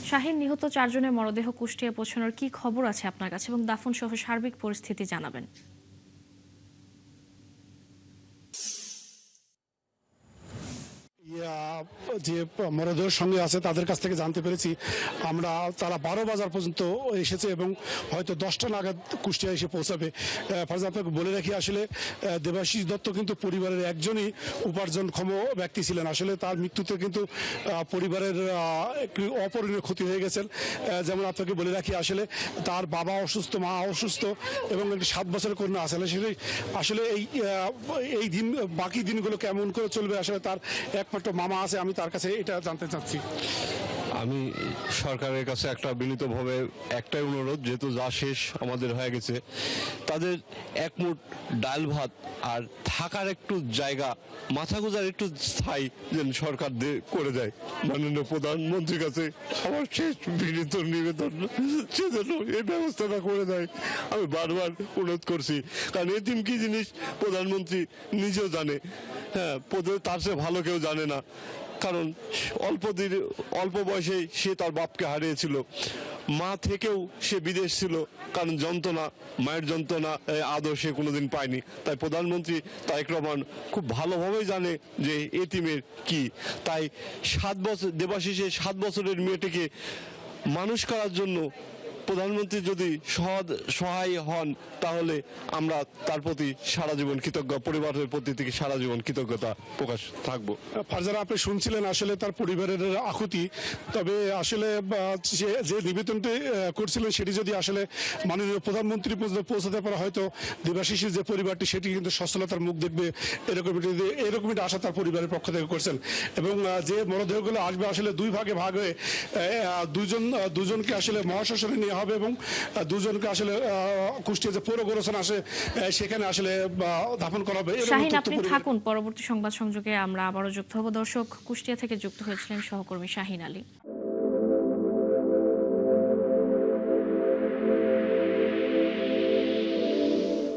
শাহীন নিহত 4 জনের মরদেহ কুষ্টিয়ায় পৌঁছানোর কি খবর আছে আপনার কাছে এবং দাফন সহ সার্বিক পরিস্থিতি জানাবেন। যে মরদেহের সঙ্গে আছে তাদের কাছ থেকে জানতে পেরেছি আমরা তারা 12 বাজার পর্যন্ত এসেছে এবং হয়তো 10টা নাগাদ কুষ্টিয়া এসে পৌঁছাবে। ফারজানা, আপনাকে বলে রাখি আসলে দেবাশিস দত্ত কিন্তু পরিবারের একজনই উপার্জনক্ষম ব্যক্তি ছিলেন। আসলে তার মৃত্যুতে কিন্তু পরিবারের একটু অপরিণীয় ক্ষতি হয়ে গেছেন। যেমন আপনাকে বলে রাখি আসলে তার বাবা অসুস্থ, মা অসুস্থ এবং একটি 7 বছরের কন্যা আছে। আসলে এই দিন বাকি দিনগুলো কেমন করে চলবে আসলে তার একমাত্র মামা আছে, আমি তার কাছে এটা জানতে চাচ্ছি। আমি সরকারের কাছে একটা বিনীতভাবে একটাই অনুরোধ, যেহেতু যা শেষ আমাদের হয়ে গেছে, তাদের এক মুঠ ডাল ভাত আর থাকার একটু জায়গা, মাথা গোঁজার একটু স্থায়ী যেন সরকার করে দেয়। মাননীয় প্রধানমন্ত্রীর কাছে আমার শেষ বিনীত নিবেদন, সেজন্য এই ব্যবস্থাটা করে দেয়। আমি বারবার অনুরোধ করছি, কারণ এতিম কি জিনিস প্রধানমন্ত্রী নিজেও জানে। হ্যাঁ, তার চেয়ে ভালো কেউ জানে না, কারণ অল্প বয়সেই সে তার বাপকে হারিয়েছিল। মা থেকেও সে বিদেশ ছিল, কারণ যন্ত্রণা, মায়ের যন্ত্রণা আদৌ সে কোনোদিন পায়নি। তাই প্রধানমন্ত্রী তারেক রহমান খুব ভালোভাবেই জানে যে এতিমের কি। তাই 7 বছর দেবাশিসের 7 বছরের মেয়েটিকে মানুষ করার জন্য প্রধানমন্ত্রী যদি সহায় হন, তাহলে আমরা তার প্রতি সারা জীবন কৃতজ্ঞ, পরিবারের প্রতি থেকে সারা জীবন কৃতজ্ঞতা প্রকাশ থাকবো। ফারজানা, আপনি শুনছিলেন আসলে তার পরিবারের আকুতি। তবে আসলে যে নিবেদনটি করছিলেন সেটি যদি আসলে মাননীয় প্রধানমন্ত্রী পর্যন্ত পৌঁছাতে পারে, হয়তো দেবাশিসের যে পরিবারটি সেটি কিন্তু সচ্ছলতার মুখ দেখবে, এরকমই আশা তার পরিবারের পক্ষ থেকে করছেন। এবং যে মরদেহগুলো আসবে আসলে 2 ভাগে ভাগ হয়ে দুজনকে আসলে মহাশ্মশানে নিয়ে হবে এবং দুজনকে আসলে কুষ্টিয়া যে পৌর গোরস্থান আসে সেখানে আসলে দাফন করা হবে। শাহীন, আপনি থাকুন, পরবর্তী সংবাদ সংযোগে আমরা আবারও যুক্ত হব। দর্শক, কুষ্টিয়া থেকে যুক্ত হয়েছিলেন সহকর্মী শাহীন আলী।